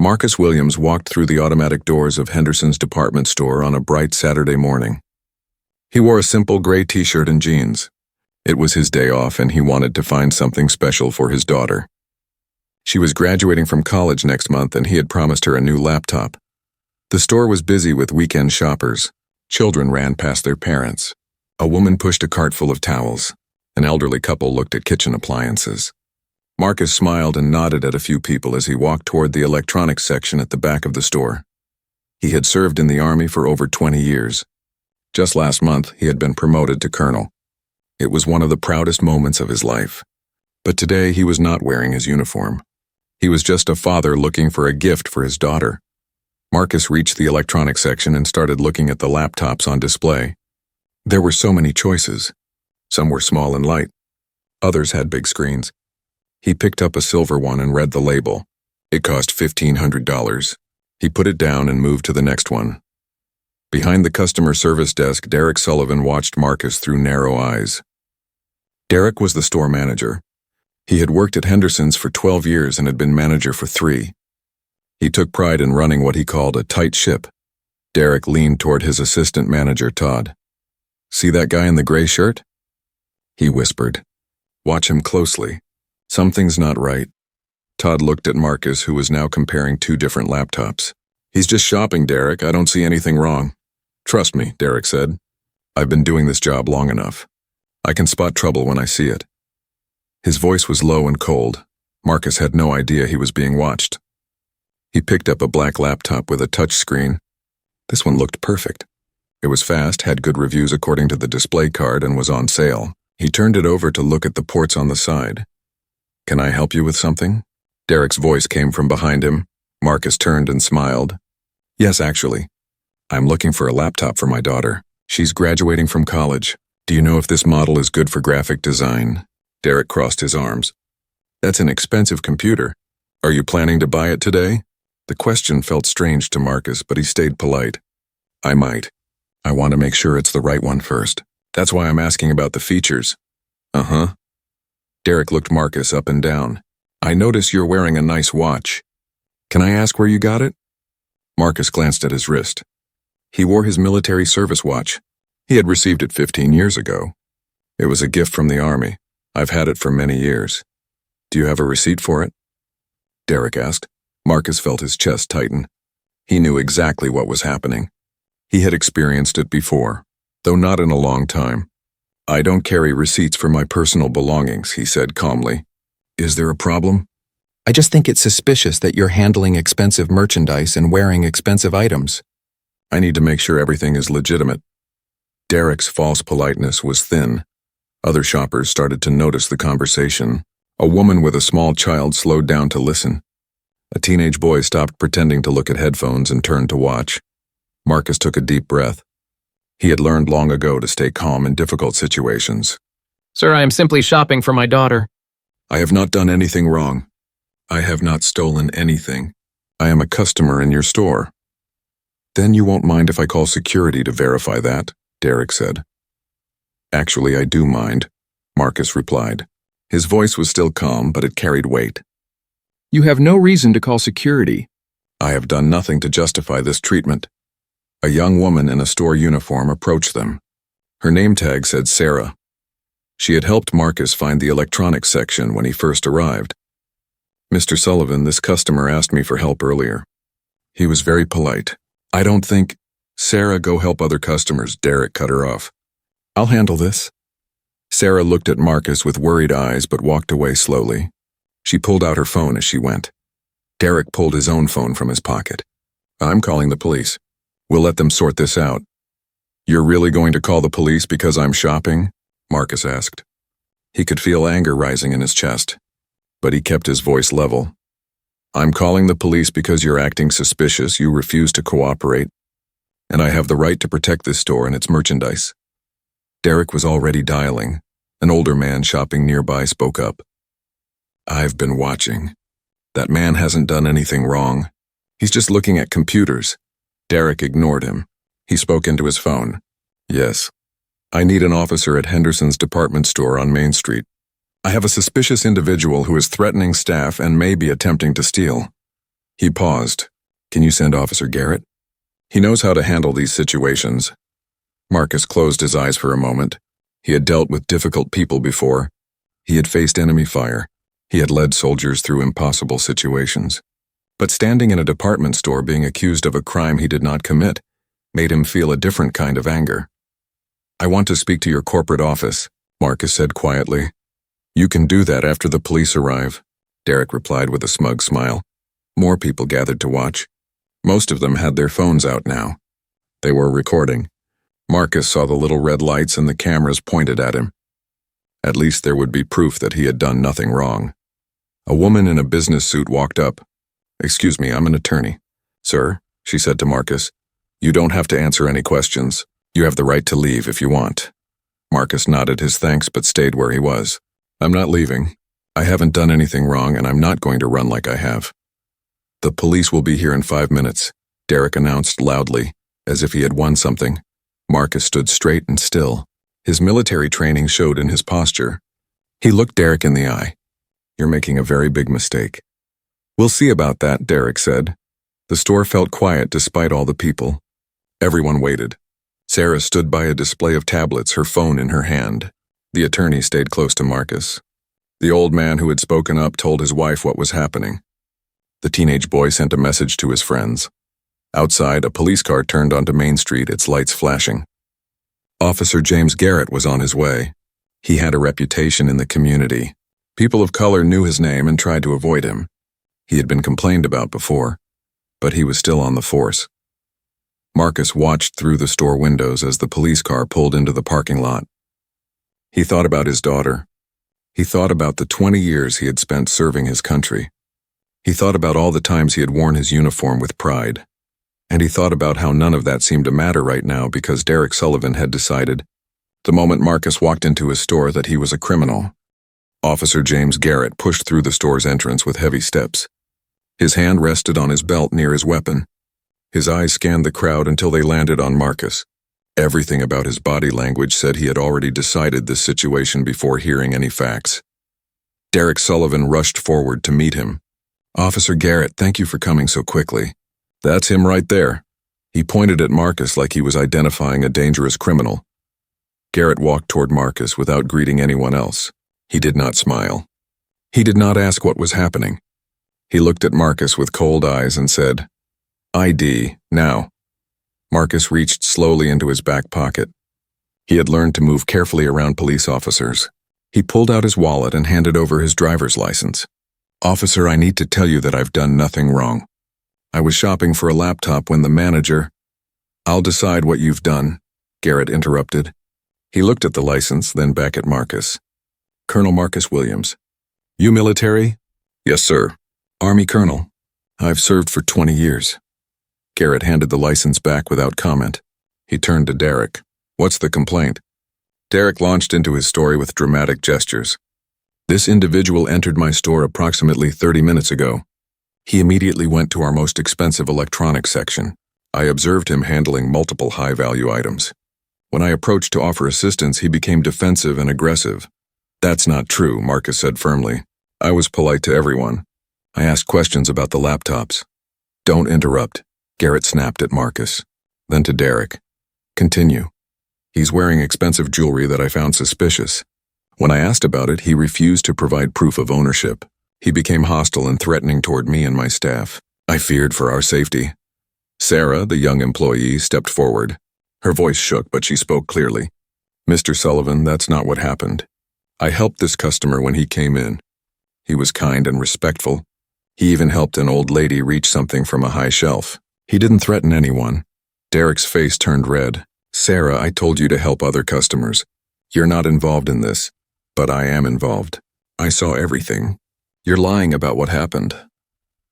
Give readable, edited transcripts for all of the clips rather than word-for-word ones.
Marcus Williams walked through the automatic doors of Henderson's department store on a bright Saturday morning. He wore a simple gray t-shirt and jeans. It was his day off and he wanted to find something special for his daughter. She was graduating from college next month and he had promised her a new laptop. The store was busy with weekend shoppers. Children ran past their parents. A woman pushed a cart full of towels. An elderly couple looked at kitchen appliances. Marcus smiled and nodded at a few people as he walked toward the electronics section at the back of the store. He had served in the Army for over 20 years. Just last month, he had been promoted to colonel. It was one of the proudest moments of his life. But today, he was not wearing his uniform. He was just a father looking for a gift for his daughter. Marcus reached the electronics section and started looking at the laptops on display. There were so many choices. Some were small and light. Others had big screens. He picked up a silver one and read the label. It cost $1,500. He put it down and moved to the next one. Behind the customer service desk, Derek Sullivan watched Marcus through narrow eyes. Derek was the store manager. He had worked at Henderson's for 12 years and had been manager for 3. He took pride in running what he called a tight ship. Derek leaned toward his assistant manager, Todd. "See that guy in the gray shirt?" He whispered. "Watch him closely. Something's not right." Todd looked at Marcus, who was now comparing 2 different laptops. "He's just shopping, Derek. I don't see anything wrong." "Trust me," Derek said. "I've been doing this job long enough. I can spot trouble when I see it." His voice was low and cold. Marcus had no idea he was being watched. He picked up a black laptop with a touch screen. This one looked perfect. It was fast, had good reviews according to the display card, and was on sale. He turned it over to look at the ports on the side. "Can I help you with something?" Derek's voice came from behind him. Marcus turned and smiled. "Yes, actually. I'm looking for a laptop for my daughter. She's graduating from college. Do you know if this model is good for graphic design?" Derek crossed his arms. "That's an expensive computer. Are you planning to buy it today?" The question felt strange to Marcus, but he stayed polite. "I might. I want to make sure it's the right one first. That's why I'm asking about the features." "Uh-huh." Derek looked Marcus up and down. "I notice you're wearing a nice watch. Can I ask where you got it?" Marcus glanced at his wrist. He wore his military service watch. He had received it 15 years ago. It was a gift from the Army. I've had it for many years. "Do you have a receipt for it?" Derek asked. Marcus felt his chest tighten. He knew exactly what was happening. He had experienced it before, though not in a long time. "I don't carry receipts for my personal belongings," he said calmly. "Is there a problem?" "I just think it's suspicious that you're handling expensive merchandise and wearing expensive items. I need to make sure everything is legitimate." Derek's false politeness was thin. Other shoppers started to notice the conversation. A woman with a small child slowed down to listen. A teenage boy stopped pretending to look at headphones and turned to watch. Marcus took a deep breath. He had learned long ago to stay calm in difficult situations. "Sir, I am simply shopping for my daughter." "I have not done anything wrong. I have not stolen anything. I am a customer in your store." "Then you won't mind if I call security to verify that," Derek said. "Actually, I do mind," Marcus replied. His voice was still calm, but it carried weight. "You have no reason to call security." "I have done nothing to justify this treatment." A young woman in a store uniform approached them. Her name tag said Sarah. She had helped Marcus find the electronics section when he first arrived. "Mr. Sullivan, this customer asked me for help earlier." He was very polite. "I don't think—" "Sarah, go help other customers," Derek cut her off. "I'll handle this." Sarah looked at Marcus with worried eyes but walked away slowly. She pulled out her phone as she went. Derek pulled his own phone from his pocket. "I'm calling the police. We'll let them sort this out." "You're really going to call the police because I'm shopping?" Marcus asked. He could feel anger rising in his chest, but he kept his voice level. "I'm calling the police because you're acting suspicious, you refuse to cooperate, and I have the right to protect this store and its merchandise." Derek was already dialing. An older man shopping nearby spoke up. "I've been watching. That man hasn't done anything wrong. He's just looking at computers." Derek ignored him. He spoke into his phone. "Yes. I need an officer at Henderson's department store on Main Street. I have a suspicious individual who is threatening staff and may be attempting to steal." He paused. Can you send Officer Garrett? He knows how to handle these situations. Marcus closed his eyes for a moment. He had dealt with difficult people before. He had faced enemy fire. He had led soldiers through impossible situations. But standing in a department store being accused of a crime he did not commit made him feel a different kind of anger. I want to speak to your corporate office, Marcus said quietly. You can do that after the police arrive, Derek replied with a smug smile. More people gathered to watch. Most of them had their phones out now. They were recording. Marcus saw the little red lights and the cameras pointed at him. At least there would be proof that he had done nothing wrong. A woman in a business suit walked up. Excuse me, I'm an attorney. Sir, she said to Marcus, you don't have to answer any questions. You have the right to leave if you want. Marcus nodded his thanks but stayed where he was. I'm not leaving. I haven't done anything wrong and I'm not going to run like I have. The police will be here in 5 minutes, Derek announced loudly, as if he had won something. Marcus stood straight and still. His military training showed in his posture. He looked Derek in the eye. You're making a very big mistake. We'll see about that, Derek said. The store felt quiet despite all the people. Everyone waited. Sarah stood by a display of tablets, her phone in her hand. The attorney stayed close to Marcus. The old man who had spoken up told his wife what was happening. The teenage boy sent a message to his friends. Outside, a police car turned onto Main Street, its lights flashing. Officer James Garrett was on his way. He had a reputation in the community. People of color knew his name and tried to avoid him. He had been complained about before, but he was still on the force. Marcus watched through the store windows as the police car pulled into the parking lot. He thought about his daughter. He thought about the 20 years he had spent serving his country. He thought about all the times he had worn his uniform with pride. And he thought about how none of that seemed to matter right now because Derek Sullivan had decided, the moment Marcus walked into his store, that he was a criminal. Officer James Garrett pushed through the store's entrance with heavy steps. His hand rested on his belt near his weapon. His eyes scanned the crowd until they landed on Marcus. Everything about his body language said he had already decided this situation before hearing any facts. Derek Sullivan rushed forward to meet him. Officer Garrett, thank you for coming so quickly. That's him right there. He pointed at Marcus like he was identifying a dangerous criminal. Garrett walked toward Marcus without greeting anyone else. He did not smile. He did not ask what was happening. He looked at Marcus with cold eyes and said, ID, now. Marcus reached slowly into his back pocket. He had learned to move carefully around police officers. He pulled out his wallet and handed over his driver's license. Officer, I need to tell you that I've done nothing wrong. I was shopping for a laptop when the manager— I'll decide what you've done, Garrett interrupted. He looked at the license, then back at Marcus. Colonel Marcus Williams. You military? Yes, sir. Army Colonel. I've served for 20 years. Garrett handed the license back without comment. He turned to Derek. What's the complaint? Derek launched into his story with dramatic gestures. This individual entered my store approximately 30 minutes ago. He immediately went to our most expensive electronics section. I observed him handling multiple high-value items. When I approached to offer assistance, he became defensive and aggressive. That's not true, Marcus said firmly. I was polite to everyone. I asked questions about the laptops. Don't interrupt, Garrett snapped at Marcus. Then to Derek. Continue. He's wearing expensive jewelry that I found suspicious. When I asked about it, he refused to provide proof of ownership. He became hostile and threatening toward me and my staff. I feared for our safety. Sarah, the young employee, stepped forward. Her voice shook, but she spoke clearly. Mr. Sullivan, that's not what happened. I helped this customer when he came in. He was kind and respectful. He even helped an old lady reach something from a high shelf. He didn't threaten anyone. Derek's face turned red. Sarah, I told you to help other customers. You're not involved in this, but I am involved. I saw everything. You're lying about what happened.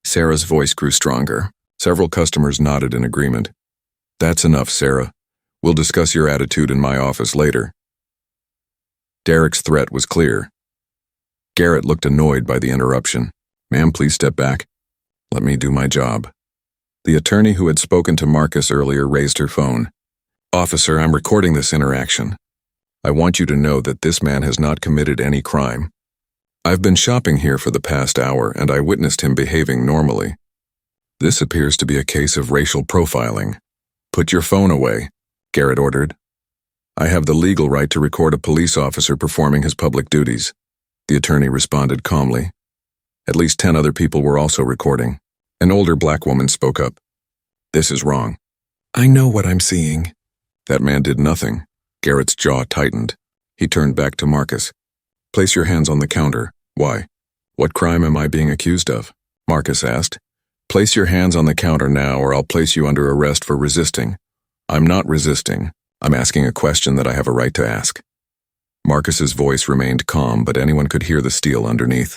Sarah's voice grew stronger. Several customers nodded in agreement. That's enough, Sarah. We'll discuss your attitude in my office later. Derek's threat was clear. Garrett looked annoyed by the interruption. Ma'am, please step back. Let me do my job. The attorney who had spoken to Marcus earlier raised her phone. Officer, I'm recording this interaction. I want you to know that this man has not committed any crime. I've been shopping here for the past hour and I witnessed him behaving normally. This appears to be a case of racial profiling. Put your phone away, Garrett ordered. I have the legal right to record a police officer performing his public duties, the attorney responded calmly. At least 10 other people were also recording. An older black woman spoke up. This is wrong. I know what I'm seeing. That man did nothing. Garrett's jaw tightened. He turned back to Marcus. Place your hands on the counter. Why? What crime am I being accused of? Marcus asked. Place your hands on the counter now or I'll place you under arrest for resisting. I'm not resisting. I'm asking a question that I have a right to ask. Marcus's voice remained calm, but anyone could hear the steel underneath.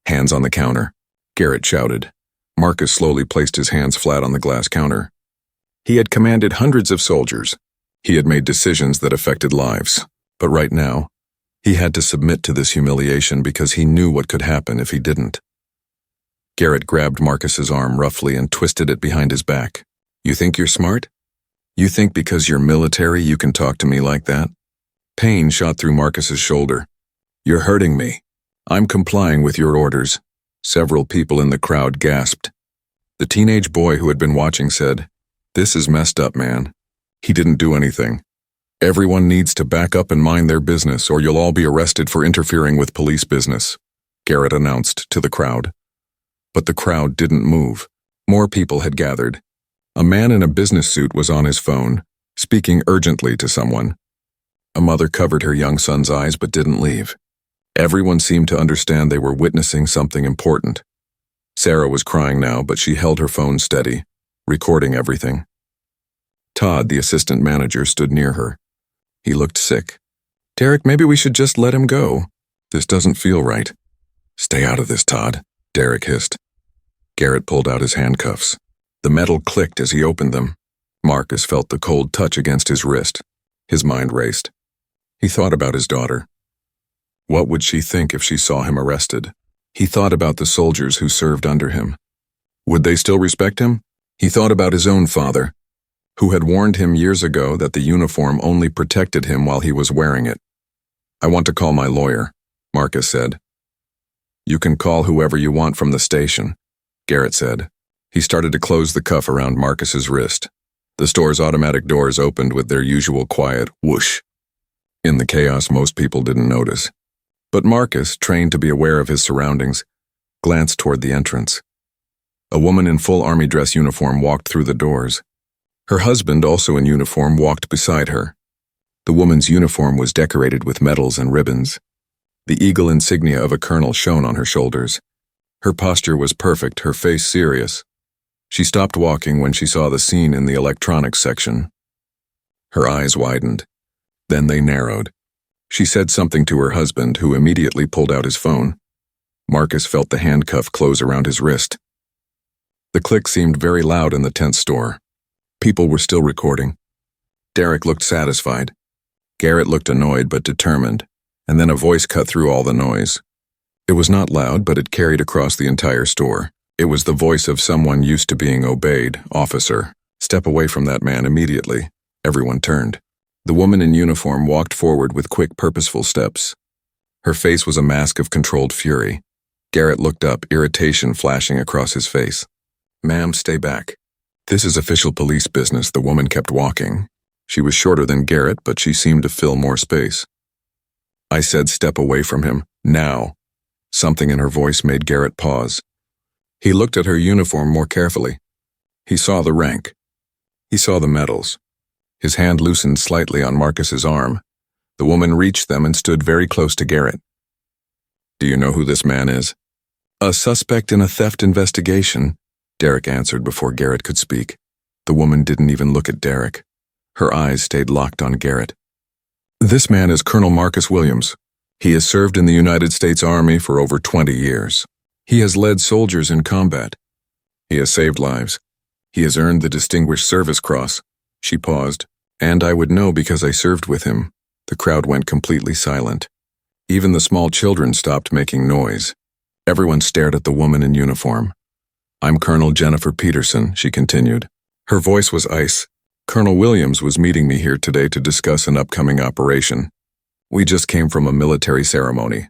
Hands on the counter, Garrett shouted. Marcus slowly placed his hands flat on the glass counter. He had commanded hundreds of soldiers. He had made decisions that affected lives. But right now, he had to submit to this humiliation because he knew what could happen if he didn't. Garrett grabbed Marcus's arm roughly and twisted it behind his back. You think you're smart? You think because you're military you can talk to me like that? Pain shot through Marcus's shoulder. You're hurting me. I'm complying with your orders. Several people in the crowd gasped. The teenage boy who had been watching said, This is messed up, man. He didn't do anything. Everyone needs to back up and mind their business or you'll all be arrested for interfering with police business, Garrett announced to the crowd. But the crowd didn't move. More people had gathered. A man in a business suit was on his phone, speaking urgently to someone. A mother covered her young son's eyes but didn't leave. Everyone seemed to understand they were witnessing something important. Sarah was crying now, but she held her phone steady, recording everything. Todd, the assistant manager, stood near her. He looked sick. Derek, maybe we should just let him go. This doesn't feel right. Stay out of this, Todd, Derek hissed. Garrett pulled out his handcuffs. The metal clicked as he opened them. Marcus felt the cold touch against his wrist. His mind raced. He thought about his daughter. What would she think if she saw him arrested? He thought about the soldiers who served under him. Would they still respect him? He thought about his own father, who had warned him years ago that the uniform only protected him while he was wearing it. I want to call my lawyer, Marcus said. You can call whoever you want from the station, Garrett said. He started to close the cuff around Marcus's wrist. The store's automatic doors opened with their usual quiet whoosh. In the chaos, most people didn't notice. But Marcus, trained to be aware of his surroundings, glanced toward the entrance. A woman in full army dress uniform walked through the doors. Her husband, also in uniform, walked beside her. The woman's uniform was decorated with medals and ribbons. The eagle insignia of a colonel shone on her shoulders. Her posture was perfect, her face serious. She stopped walking when she saw the scene in the electronics section. Her eyes widened. Then they narrowed. She said something to her husband, who immediately pulled out his phone. Marcus felt the handcuff close around his wrist. The click seemed very loud in the tent store. People were still recording. Derek looked satisfied. Garrett looked annoyed but determined, and then a voice cut through all the noise. It was not loud, but it carried across the entire store. It was the voice of someone used to being obeyed. Officer, step away from that man immediately. Everyone turned. The woman in uniform walked forward with quick, purposeful steps. Her face was a mask of controlled fury. Garrett looked up, irritation flashing across his face. Ma'am, stay back. This is official police business, the woman kept walking. She was shorter than Garrett, but she seemed to fill more space. I said step away from him, now. Something in her voice made Garrett pause. He looked at her uniform more carefully. He saw the rank. He saw the medals. His hand loosened slightly on Marcus's arm. The woman reached them and stood very close to Garrett. Do you know who this man is? A suspect in a theft investigation, Derek answered before Garrett could speak. The woman didn't even look at Derek. Her eyes stayed locked on Garrett. This man is Colonel Marcus Williams. He has served in the United States Army for over 20 years. He has led soldiers in combat. He has saved lives. He has earned the Distinguished Service Cross. She paused. And I would know because I served with him. The crowd went completely silent. Even the small children stopped making noise. Everyone stared at the woman in uniform. I'm Colonel Jennifer Peterson, she continued. Her voice was ice. Colonel Williams was meeting me here today to discuss an upcoming operation. We just came from a military ceremony.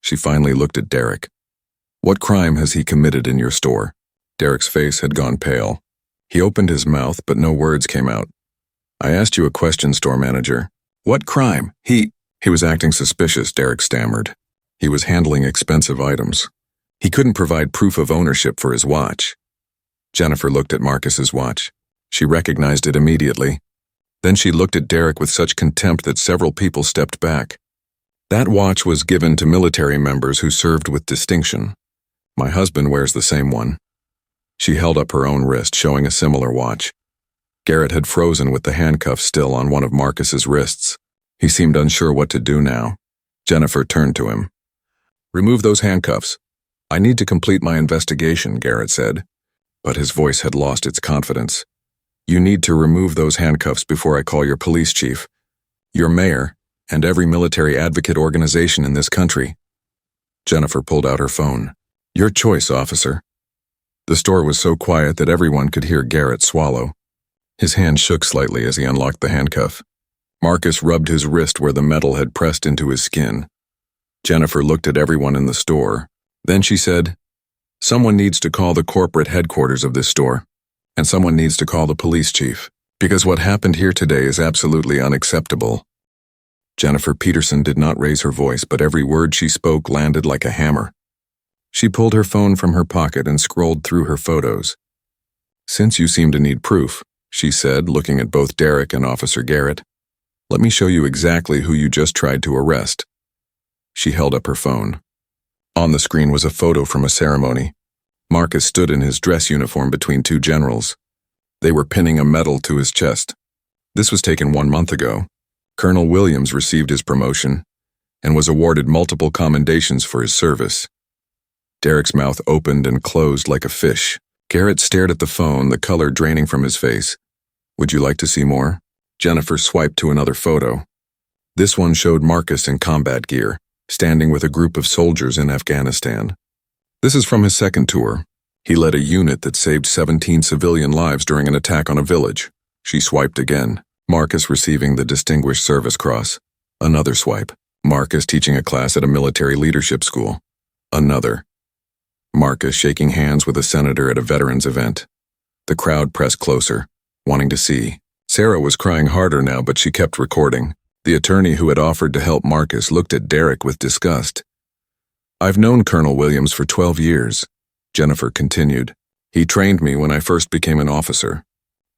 She finally looked at Derek. What crime has he committed in your store? Derek's face had gone pale. He opened his mouth, but no words came out. I asked you a question, store manager. What crime? He was acting suspicious, Derek stammered. He was handling expensive items. He couldn't provide proof of ownership for his watch. Jennifer looked at Marcus's watch. She recognized it immediately. Then she looked at Derek with such contempt that several people stepped back. That watch was given to military members who served with distinction. My husband wears the same one. She held up her own wrist, showing a similar watch. Garrett had frozen with the handcuffs still on one of Marcus's wrists. He seemed unsure what to do now. Jennifer turned to him. Remove those handcuffs. I need to complete my investigation, Garrett said. But his voice had lost its confidence. You need to remove those handcuffs before I call your police chief, your mayor, and every military advocate organization in this country. Jennifer pulled out her phone. Your choice, officer. The store was so quiet that everyone could hear Garrett swallow. His hand shook slightly as he unlocked the handcuff. Marcus rubbed his wrist where the metal had pressed into his skin. Jennifer looked at everyone in the store. Then she said, someone needs to call the corporate headquarters of this store, and someone needs to call the police chief, because what happened here today is absolutely unacceptable. Jennifer Peterson did not raise her voice, but every word she spoke landed like a hammer. She pulled her phone from her pocket and scrolled through her photos. Since you seem to need proof, she said, looking at both Derek and Officer Garrett, let me show you exactly who you just tried to arrest. She held up her phone. On the screen was a photo from a ceremony. Marcus stood in his dress uniform between two generals. They were pinning a medal to his chest. This was taken 1 month ago. Colonel Williams received his promotion and was awarded multiple commendations for his service. Derek's mouth opened and closed like a fish. Garrett stared at the phone, the color draining from his face. Would you like to see more? Jennifer swiped to another photo. This one showed Marcus in combat gear, standing with a group of soldiers in Afghanistan. This is from his second tour. He led a unit that saved 17 civilian lives during an attack on a village. She swiped again. Marcus receiving the Distinguished Service Cross. Another swipe. Marcus teaching a class at a military leadership school. Another. Marcus shaking hands with a senator at a veterans event. The crowd pressed closer, wanting to see. Sarah was crying harder now, but she kept recording. The attorney who had offered to help Marcus looked at Derek with disgust. I've known Colonel Williams for 12 years, Jennifer continued. He trained me when I first became an officer.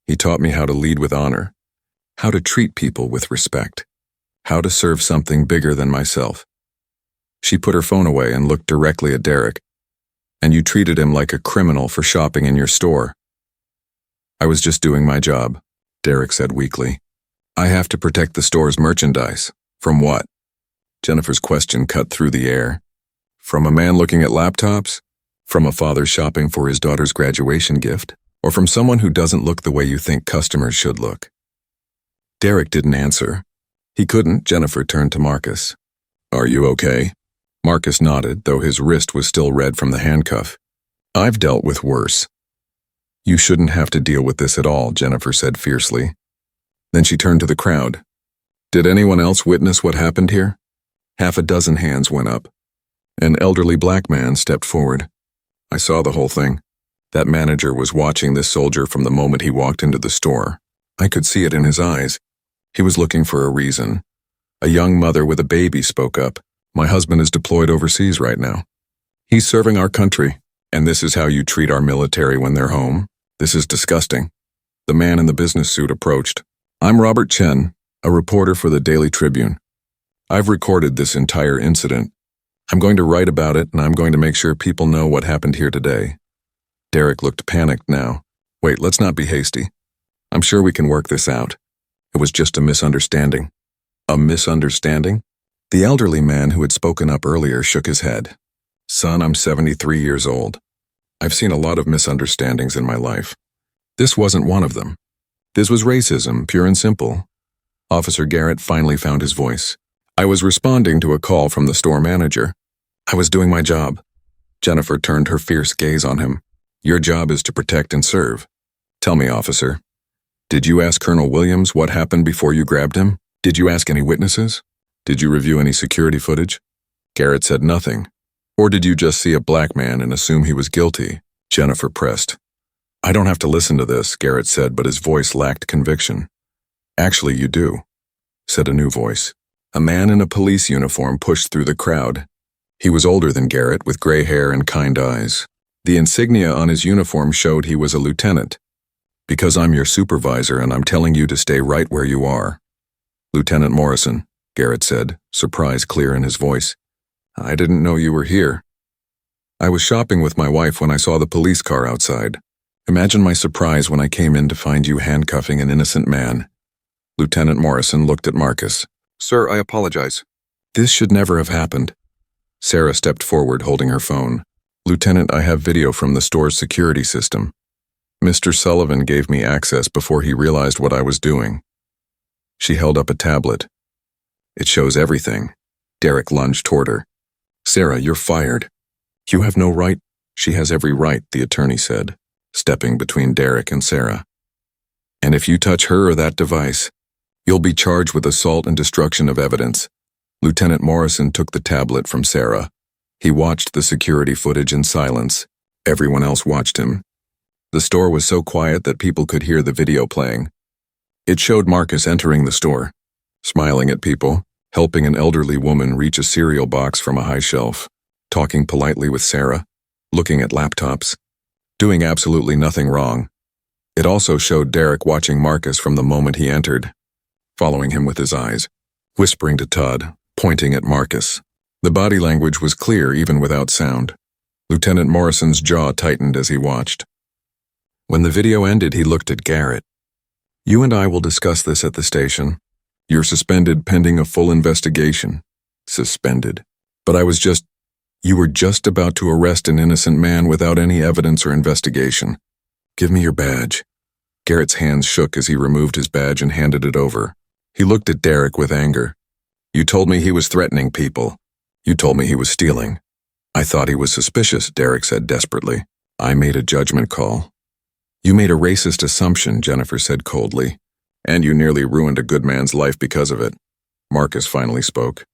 He taught me how to lead with honor, how to treat people with respect, how to serve something bigger than myself. She put her phone away and looked directly at Derek. And you treated him like a criminal for shopping in your store. I was just doing my job, Derek said weakly. I have to protect the store's merchandise. From what? Jennifer's question cut through the air. From a man looking at laptops? From a father shopping for his daughter's graduation gift? Or from someone who doesn't look the way you think customers should look? Derek didn't answer. He couldn't. Jennifer turned to Marcus. Are you okay? Marcus nodded, though his wrist was still red from the handcuff. I've dealt with worse. You shouldn't have to deal with this at all, Jennifer said fiercely. Then she turned to the crowd. Did anyone else witness what happened here? 6 hands went up. An elderly black man stepped forward. I saw the whole thing. That manager was watching this soldier from the moment he walked into the store. I could see it in his eyes. He was looking for a reason. A young mother with a baby spoke up. My husband is deployed overseas right now. He's serving our country, and this is how you treat our military when they're home? This is disgusting. The man in the business suit approached. I'm Robert Chen, a reporter for the Daily Tribune. I've recorded this entire incident. I'm going to write about it, and I'm going to make sure people know what happened here today. Derek looked panicked now. Wait, let's not be hasty. I'm sure we can work this out. It was just a misunderstanding. A misunderstanding? The elderly man who had spoken up earlier shook his head. Son, I'm 73 years old. I've seen a lot of misunderstandings in my life. This wasn't one of them. This was racism, pure and simple. Officer Garrett finally found his voice. I was responding to a call from the store manager. I was doing my job. Jennifer turned her fierce gaze on him. Your job is to protect and serve. Tell me, officer, did you ask Colonel Williams what happened before you grabbed him? Did you ask any witnesses? Did you review any security footage? Garrett said nothing. Or did you just see a black man and assume he was guilty? Jennifer pressed. I don't have to listen to this, Garrett said, but his voice lacked conviction. Actually, you do, said a new voice. A man in a police uniform pushed through the crowd. He was older than Garrett, with gray hair and kind eyes. The insignia on his uniform showed he was a lieutenant. Because I'm your supervisor and I'm telling you to stay right where you are. Lieutenant Morrison, Garrett said, surprise clear in his voice. I didn't know you were here. I was shopping with my wife when I saw the police car outside. Imagine my surprise when I came in to find you handcuffing an innocent man. Lieutenant Morrison looked at Marcus. Sir, I apologize. This should never have happened. Sarah stepped forward holding her phone. Lieutenant, I have video from the store's security system. Mr. Sullivan gave me access before he realized what I was doing. She held up a tablet. It shows everything. Derek lunged toward her. Sarah, you're fired. You have no right. She has every right, the attorney said, stepping between Derek and Sarah. And if you touch her or that device, you'll be charged with assault and destruction of evidence. Lieutenant Morrison took the tablet from Sarah. He watched the security footage in silence. Everyone else watched him. The store was so quiet that people could hear the video playing. It showed Marcus entering the store, smiling at people, helping an elderly woman reach a cereal box from a high shelf, talking politely with Sarah, looking at laptops, doing absolutely nothing wrong. It also showed Derek watching Marcus from the moment he entered, following him with his eyes, whispering to Todd, pointing at Marcus. The body language was clear even without sound. Lieutenant Morrison's jaw tightened as he watched. When the video ended, he looked at Garrett. You and I will discuss this at the station. You're suspended pending a full investigation. Suspended. But you were just about to arrest an innocent man without any evidence or investigation. Give me your badge. Garrett's hands shook as he removed his badge and handed it over. He looked at Derek with anger. You told me he was threatening people. You told me he was stealing. I thought he was suspicious, Derek said desperately. I made a judgment call. You made a racist assumption, Jennifer said coldly. And you nearly ruined a good man's life because of it. Marcus finally spoke.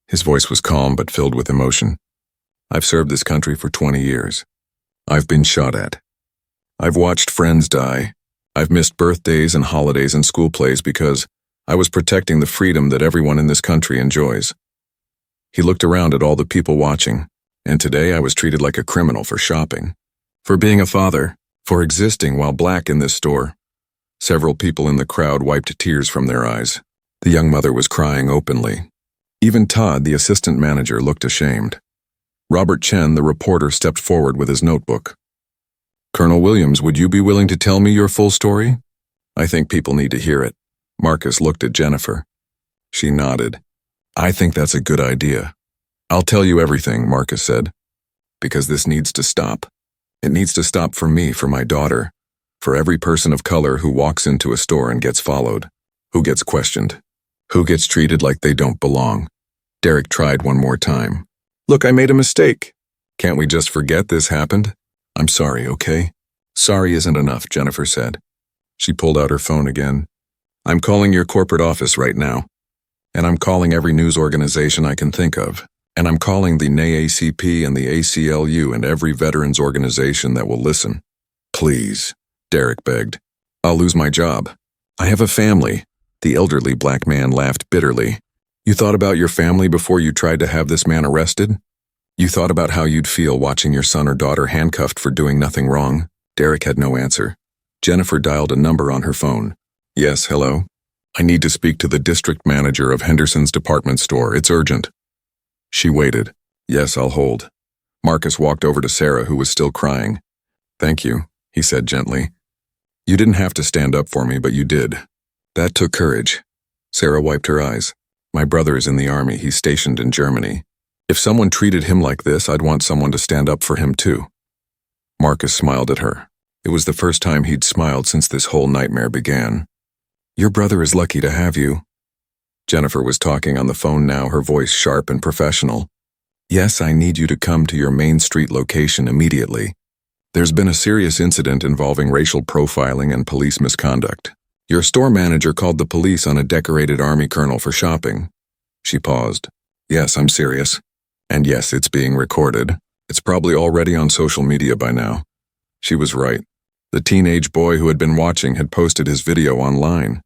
His voice was calm but filled with emotion. I've served this country for 20 years. I've been shot at. I've watched friends die. I've missed birthdays and holidays and school plays because I was protecting the freedom that everyone in this country enjoys. He looked around at all the people watching, and today I was treated like a criminal for shopping, for being a father, for existing while black in this store. Several people in the crowd wiped tears from their eyes. The young mother was crying openly. Even Todd, the assistant manager, looked ashamed. Robert Chen, the reporter, stepped forward with his notebook. Colonel Williams, would you be willing to tell me your full story? I think people need to hear it. Marcus looked at Jennifer. She nodded. I think that's a good idea. I'll tell you everything, Marcus said. Because this needs to stop. It needs to stop for me, for my daughter, for every person of color who walks into a store and gets followed, who gets questioned, who gets treated like they don't belong. Derek tried one more time. Look, I made a mistake. Can't we just forget this happened? I'm sorry, okay? Sorry isn't enough, Jennifer said. She pulled out her phone again. I'm calling your corporate office right now. And I'm calling every news organization I can think of. And I'm calling the NAACP and the ACLU and every veterans organization that will listen. Please, Derek begged. I'll lose my job. I have a family. The elderly black man laughed bitterly. You thought about your family before you tried to have this man arrested? You thought about how you'd feel watching your son or daughter handcuffed for doing nothing wrong? Derek had no answer. Jennifer dialed a number on her phone. Yes, hello? I need to speak to the district manager of Henderson's department store. It's urgent. She waited. Yes, I'll hold. Marcus walked over to Sarah, who was still crying. Thank you, he said gently. You didn't have to stand up for me, but you did. That took courage. Sarah wiped her eyes. My brother is in the army. He's stationed in Germany. If someone treated him like this, I'd want someone to stand up for him too. Marcus smiled at her. It was the first time he'd smiled since this whole nightmare began. Your brother is lucky to have you. Jennifer was talking on the phone now, her voice sharp and professional. Yes, I need you to come to your Main Street location immediately. There's been a serious incident involving racial profiling and police misconduct. Your store manager called the police on a decorated Army colonel for shopping. She paused. Yes, I'm serious. And yes, it's being recorded. It's probably already on social media by now. She was right. The teenage boy who had been watching had posted his video online.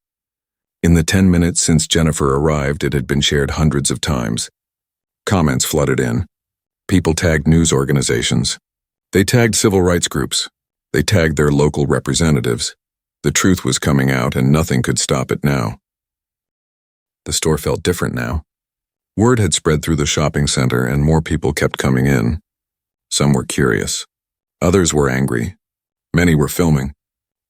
In the 10 minutes since Jennifer arrived, it had been shared hundreds of times. Comments flooded in. People tagged news organizations. They tagged civil rights groups. They tagged their local representatives. The truth was coming out, and nothing could stop it now. The store felt different now. Word had spread through the shopping center, and more people kept coming in. Some were curious. Others were angry. Many were filming.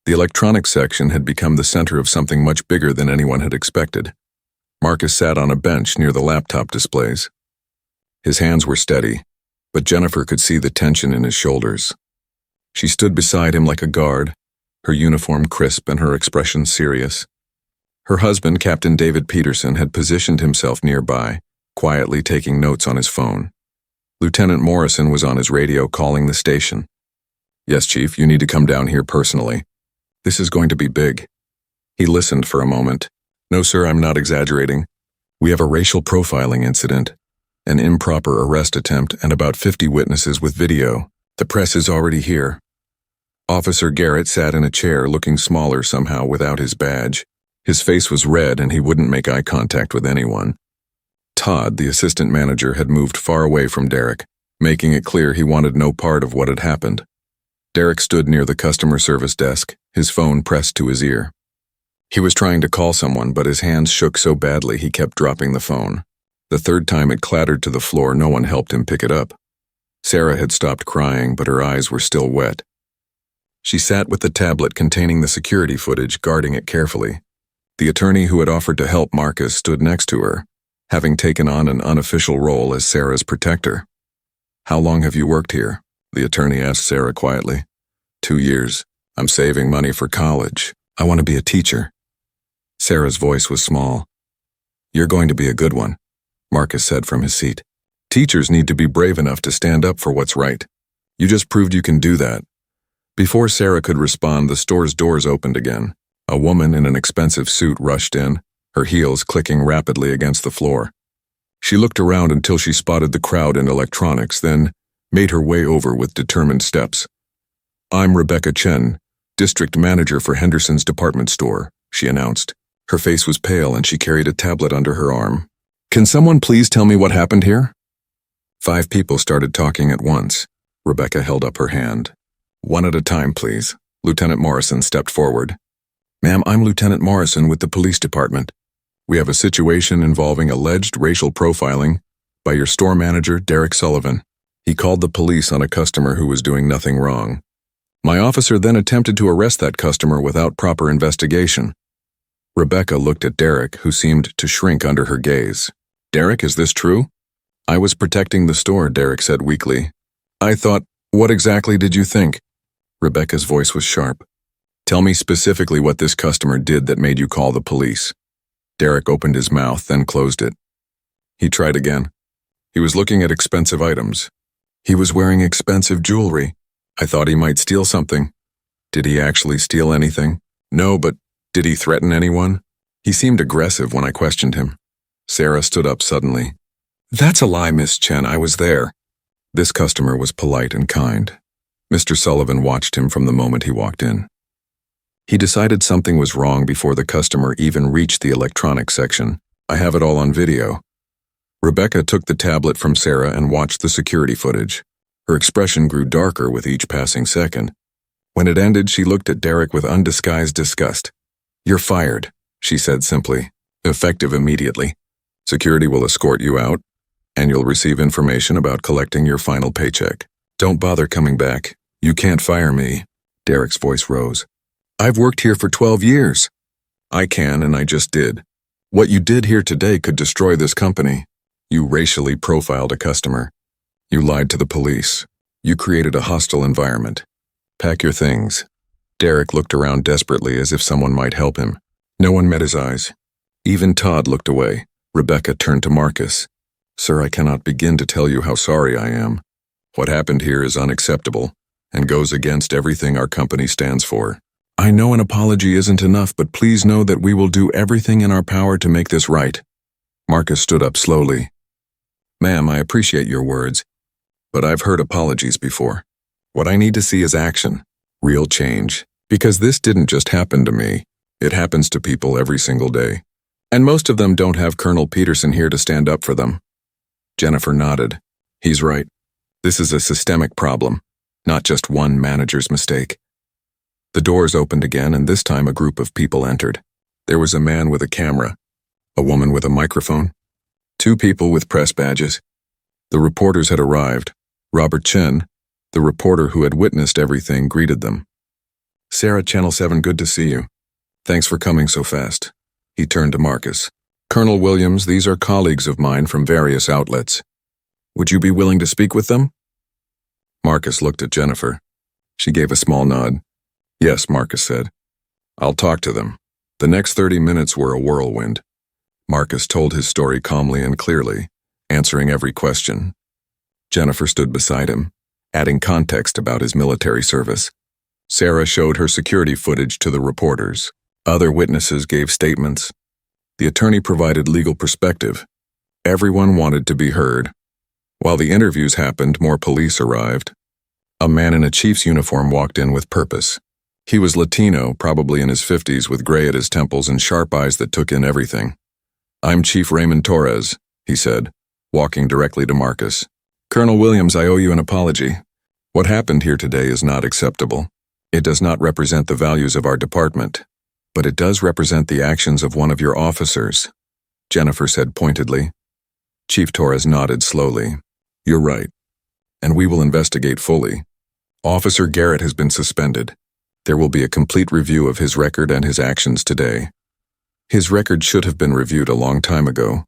The electronics section had become the center of something much bigger than anyone had expected. Marcus sat on a bench near the laptop displays. His hands were steady, but Jennifer could see the tension in his shoulders. She stood beside him like a guard, her uniform crisp and her expression serious. Her husband, Captain David Peterson, had positioned himself nearby, quietly taking notes on his phone. Lieutenant Morrison was on his radio calling the station. "Yes, Chief, you need to come down here personally. This is going to be big." He listened for a moment. "No, sir, I'm not exaggerating. We have a racial profiling incident, an improper arrest attempt, and about 50 witnesses with video. The press is already here." Officer Garrett sat in a chair, looking smaller somehow without his badge. His face was red and he wouldn't make eye contact with anyone. Todd, the assistant manager, had moved far away from Derek, making it clear he wanted no part of what had happened. Derek stood near the customer service desk, his phone pressed to his ear. He was trying to call someone, but his hands shook so badly he kept dropping the phone. The third time it clattered to the floor, no one helped him pick it up. Sarah had stopped crying, but her eyes were still wet. She sat with the tablet containing the security footage, guarding it carefully. The attorney who had offered to help Marcus stood next to her, having taken on an unofficial role as Sarah's protector. "How long have you worked here?" the attorney asked Sarah quietly. 2 years. I'm saving money for college. I want to be a teacher." Sarah's voice was small. "You're going to be a good one," Marcus said from his seat. "Teachers need to be brave enough to stand up for what's right. You just proved you can do that." Before Sarah could respond, the store's doors opened again. A woman in an expensive suit rushed in, her heels clicking rapidly against the floor. She looked around until she spotted the crowd in electronics, then made her way over with determined steps. "I'm Rebecca Chen, district manager for Henderson's department store," she announced. Her face was pale and she carried a tablet under her arm. "Can someone please tell me what happened here?" 5 people started talking at once. Rebecca held up her hand. "One at a time, please." Lieutenant Morrison stepped forward. "Ma'am, I'm Lieutenant Morrison with the police department. We have a situation involving alleged racial profiling by your store manager, Derek Sullivan. He called the police on a customer who was doing nothing wrong. My officer then attempted to arrest that customer without proper investigation." Rebecca looked at Derek, who seemed to shrink under her gaze. "Derek, is this true?" "I was protecting the store," Derek said weakly. "I thought, what exactly did you think?" Rebecca's voice was sharp. "Tell me specifically what this customer did that made you call the police." Derek opened his mouth, then closed it. He tried again. He was looking at expensive items. He was wearing expensive jewelry. I thought he might steal something. Did he actually steal anything? No, but did he threaten anyone? He seemed aggressive when I questioned him. Sarah stood up suddenly. "That's a lie, Miss Chen. I was there." This customer was polite and kind. Mr. Sullivan watched him from the moment he walked in. He decided something was wrong before the customer even reached the electronics section. "I have it all on video." Rebecca took the tablet from Sarah and watched the security footage. Her expression grew darker with each passing second. When it ended, she looked at Derek with undisguised disgust. "You're fired," she said simply, effective immediately. "Security will escort you out, and you'll receive information about collecting your final paycheck. Don't bother coming back. You can't fire me." Derek's voice rose. "I've worked here for 12 years. I can, and I just did. What you did here today could destroy this company. You racially profiled a customer. You lied to the police. You created a hostile environment. Pack your things." Derek looked around desperately as if someone might help him. No one met his eyes. Even Todd looked away. Rebecca turned to Marcus. "Sir, I cannot begin to tell you how sorry I am. What happened here is unacceptable and goes against everything our company stands for. I know an apology isn't enough, but please know that we will do everything in our power to make this right." Marcus stood up slowly. "Ma'am, I appreciate your words, but I've heard apologies before. What I need to see is action. Real change. Because this didn't just happen to me. It happens to people every single day. And most of them don't have Colonel Peterson here to stand up for them. Jennifer nodded. He's right. This is a systemic problem, not just one manager's mistake. The doors opened again, and this time a group of people entered. There was a man with a camera, a woman with a microphone, 2 people with press badges. The reporters had arrived. Robert Chen, the reporter who had witnessed everything, greeted them. Sarah, Channel 7, good to see you. Thanks for coming so fast. He turned to Marcus. Colonel Williams, these are colleagues of mine from various outlets. Would you be willing to speak with them? Marcus looked at Jennifer. She gave a small nod. Yes, Marcus said. I'll talk to them. The next 30 minutes were a whirlwind. Marcus told his story calmly and clearly, answering every question. Jennifer stood beside him, adding context about his military service. Sarah showed her security footage to the reporters. Other witnesses gave statements. The attorney provided legal perspective. Everyone wanted to be heard. While the interviews happened, more police arrived. A man in a chief's uniform walked in with purpose. He was Latino, probably in his 50s, with gray at his temples and sharp eyes that took in everything. I'm Chief Raymond Torres, he said, walking directly to Marcus. Colonel Williams, I owe you an apology. What happened here today is not acceptable. It does not represent the values of our department, but it does represent the actions of one of your officers, Jennifer said pointedly. Chief Torres nodded slowly. You're right, and we will investigate fully. Officer Garrett has been suspended. There will be a complete review of his record and his actions today. His record should have been reviewed a long time ago,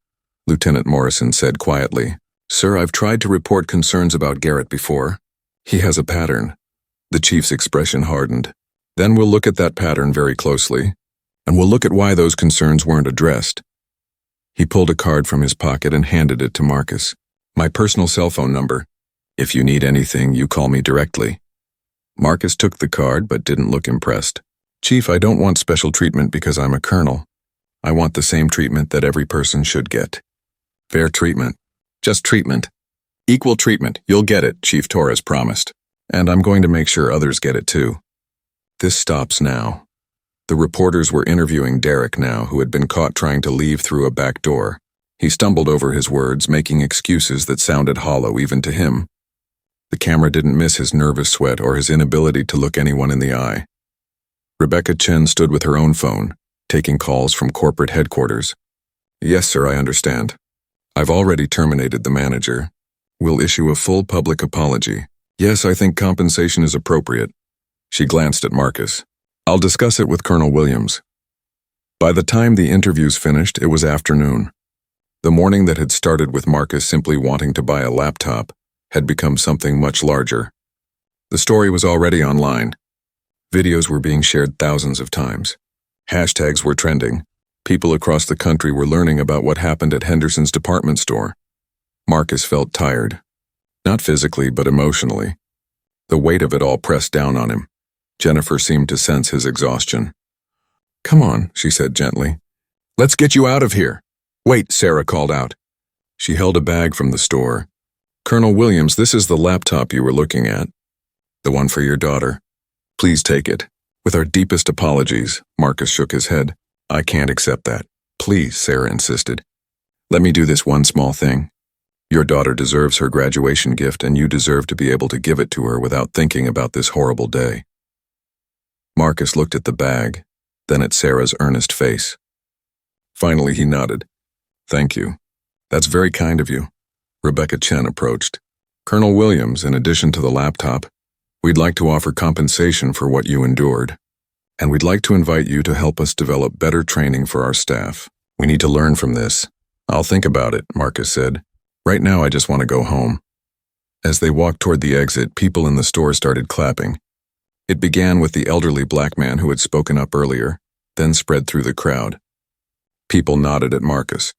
Lieutenant Morrison said quietly. Sir, I've tried to report concerns about Garrett before. He has a pattern. The chief's expression hardened. Then we'll look at that pattern very closely, and we'll look at why those concerns weren't addressed. He pulled a card from his pocket and handed it to Marcus. My personal cell phone number. If you need anything, you call me directly. Marcus took the card but didn't look impressed. Chief, I don't want special treatment because I'm a colonel. I want the same treatment that every person should get. Fair treatment. Just treatment. Equal treatment. You'll get it, Chief Torres promised. And I'm going to make sure others get it too. This stops now. The reporters were interviewing Derek now, who had been caught trying to leave through a back door. He stumbled over his words, making excuses that sounded hollow even to him. The camera didn't miss his nervous sweat or his inability to look anyone in the eye. Rebecca Chen stood with her own phone, taking calls from corporate headquarters. Yes, sir, I understand. I've already terminated the manager. We'll issue a full public apology. Yes, I think compensation is appropriate. She glanced at Marcus. I'll discuss it with Colonel Williams. By the time the interviews finished, it was afternoon. The morning that had started with Marcus simply wanting to buy a laptop had become something much larger. The story was already online. Videos were being shared thousands of times. Hashtags were trending. People across the country were learning about what happened at Henderson's department store. Marcus felt tired. Not physically, but emotionally. The weight of it all pressed down on him. Jennifer seemed to sense his exhaustion. Come on, she said gently. Let's get you out of here. Wait, Sarah called out. She held a bag from the store. Colonel Williams, this is the laptop you were looking at. The one for your daughter. Please take it. With our deepest apologies, Marcus shook his head. I can't accept that. Please, Sarah insisted. Let me do this one small thing. Your daughter deserves her graduation gift, and you deserve to be able to give it to her without thinking about this horrible day. Marcus looked at the bag, then at Sarah's earnest face. Finally, he nodded. Thank you. That's very kind of you. Rebecca Chen approached. Colonel Williams, in addition to the laptop, we'd like to offer compensation for what you endured. And we'd like to invite you to help us develop better training for our staff. We need to learn from this. I'll think about it, Marcus said. Right now, I just want to go home. As they walked toward the exit, people in the store started clapping. It began with the elderly black man who had spoken up earlier, then spread through the crowd. People nodded at Marcus.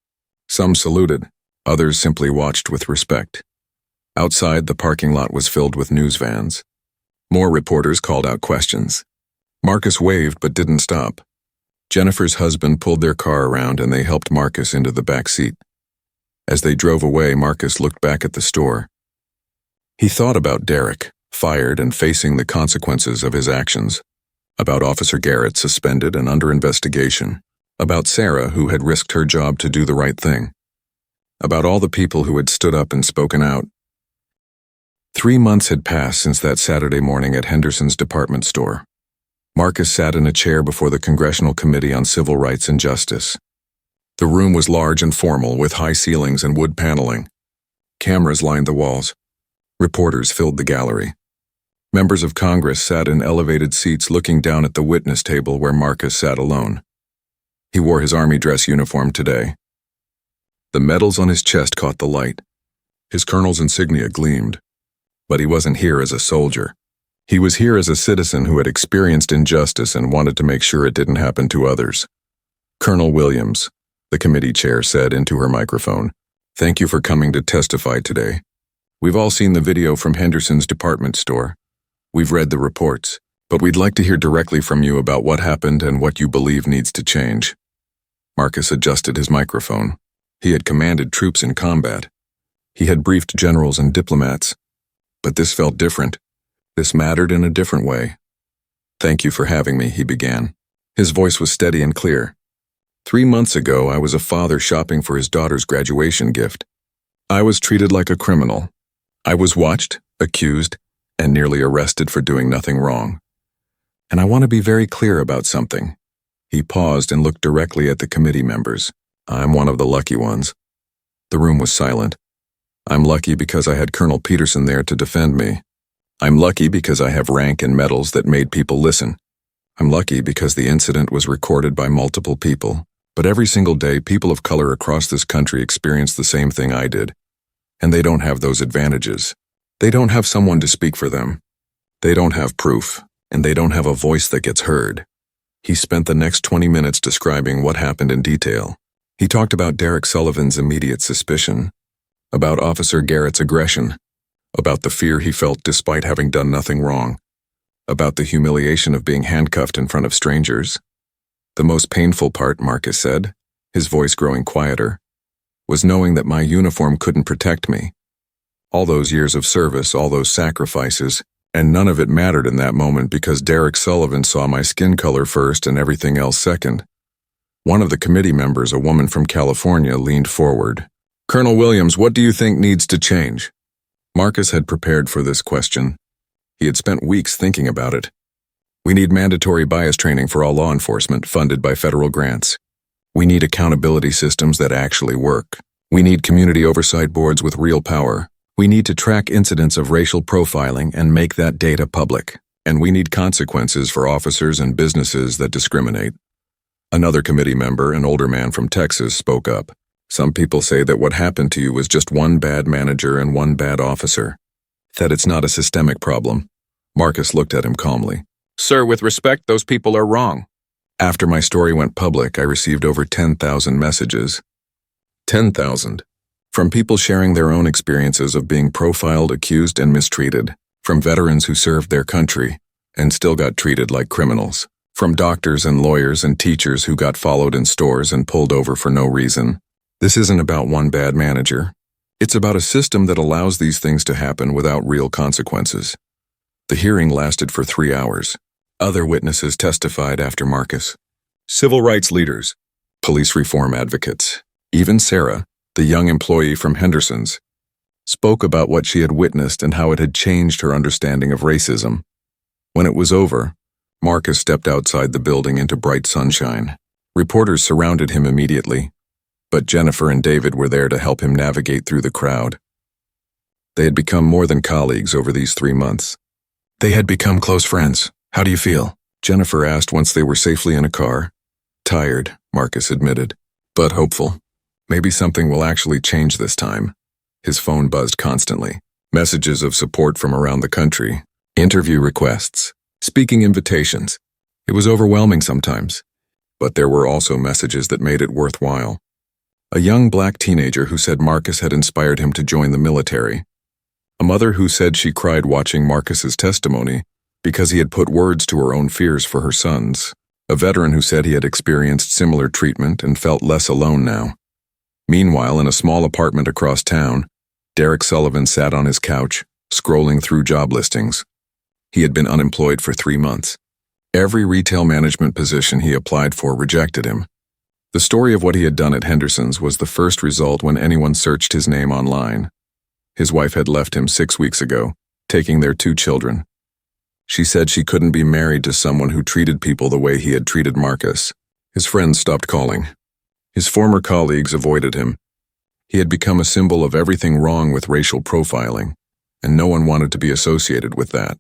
Some saluted, others simply watched with respect. Outside, the parking lot was filled with news vans. More reporters called out questions. Marcus waved but didn't stop. Jennifer's husband pulled their car around and they helped Marcus into the back seat. As they drove away, Marcus looked back at the store. He thought about Derek. fired and facing the consequences of his actions. About Officer Garrett, suspended and under investigation. About Sarah, who had risked her job to do the right thing. About all the people who had stood up and spoken out. 3 months had passed since that Saturday morning at Henderson's department store. Marcus sat in a chair before the Congressional Committee on Civil Rights and Justice. The room was large and formal, with high ceilings and wood paneling. Cameras lined the walls. Reporters filled the gallery. Members of Congress sat in elevated seats looking down at the witness table where Marcus sat alone. He wore his army dress uniform today. The medals on his chest caught the light. His colonel's insignia gleamed. But he wasn't here as a soldier. He was here as a citizen who had experienced injustice and wanted to make sure it didn't happen to others. Colonel Williams, the committee chair said into her microphone, "Thank you for coming to testify today. We've all seen the video from Henderson's department store. We've read the reports, but we'd like to hear directly from you about what happened and what you believe needs to change." Marcus adjusted his microphone. He had commanded troops in combat. He had briefed generals and diplomats. But this felt different. This mattered in a different way. "Thank you for having me," he began. His voice was steady and clear. 3 months ago, I was a father shopping for his daughter's graduation gift. I was treated like a criminal. I was watched, accused, and nearly arrested for doing nothing wrong. And I want to be very clear about something. He paused and looked directly at the committee members. I'm one of the lucky ones. The room was silent. I'm lucky because I had Colonel Peterson there to defend me. I'm lucky because I have rank and medals that made people listen. I'm lucky because the incident was recorded by multiple people. But every single day, people of color across this country experience the same thing I did. And they don't have those advantages. They don't have someone to speak for them. They don't have proof, and they don't have a voice that gets heard. He spent the next 20 minutes describing what happened in detail. He talked about Derek Sullivan's immediate suspicion, about Officer Garrett's aggression, about the fear he felt despite having done nothing wrong, about the humiliation of being handcuffed in front of strangers. The most painful part, Marcus said, his voice growing quieter, was knowing that my uniform couldn't protect me. All those years of service, all those sacrifices, and none of it mattered in that moment because Derek Sullivan saw my skin color first and everything else second. One of the committee members, a woman from California, leaned forward. "Colonel Williams, what do you think needs to change?" Marcus had prepared for this question. He had spent weeks thinking about it. We need mandatory bias training for all law enforcement funded by federal grants. We need accountability systems that actually work. We need community oversight boards with real power. We need to track incidents of racial profiling and make that data public. And we need consequences for officers and businesses that discriminate. Another committee member, an older man from Texas, spoke up. "Some people say that what happened to you was just one bad manager and one bad officer. That it's not a systemic problem." Marcus looked at him calmly. "Sir, with respect, those people are wrong." After my story went public, I received over 10,000 messages. 10,000. From people sharing their own experiences of being profiled, accused, and mistreated. From veterans who served their country and still got treated like criminals. From doctors and lawyers and teachers who got followed in stores and pulled over for no reason. This isn't about one bad manager. It's about a system that allows these things to happen without real consequences. The hearing lasted for 3 hours. Other witnesses testified after Marcus. Civil rights leaders, police reform advocates, even Sarah, the young employee from Henderson's, spoke about what she had witnessed and how it had changed her understanding of racism. When it was over, Marcus stepped outside the building into bright sunshine. Reporters surrounded him immediately, but Jennifer and David were there to help him navigate through the crowd. They had become more than colleagues over these 3 months. They had become close friends. "How do you feel?" Jennifer asked once they were safely in a car. "Tired," Marcus admitted, "but hopeful. Maybe something will actually change this time." His phone buzzed constantly. Messages of support from around the country. Interview requests. Speaking invitations. It was overwhelming sometimes, but there were also messages that made it worthwhile. A young black teenager who said Marcus had inspired him to join the military. A mother who said she cried watching Marcus's testimony because he had put words to her own fears for her sons. A veteran who said he had experienced similar treatment and felt less alone now. Meanwhile, in a small apartment across town, Derek Sullivan sat on his couch, scrolling through job listings. He had been unemployed for 3 months. Every retail management position he applied for rejected him. The story of what he had done at Henderson's was the first result when anyone searched his name online. His wife had left him 6 weeks ago, taking their 2 children. She said she couldn't be married to someone who treated people the way he had treated Marcus. His friends stopped calling. His former colleagues avoided him. He had become a symbol of everything wrong with racial profiling, and no one wanted to be associated with that.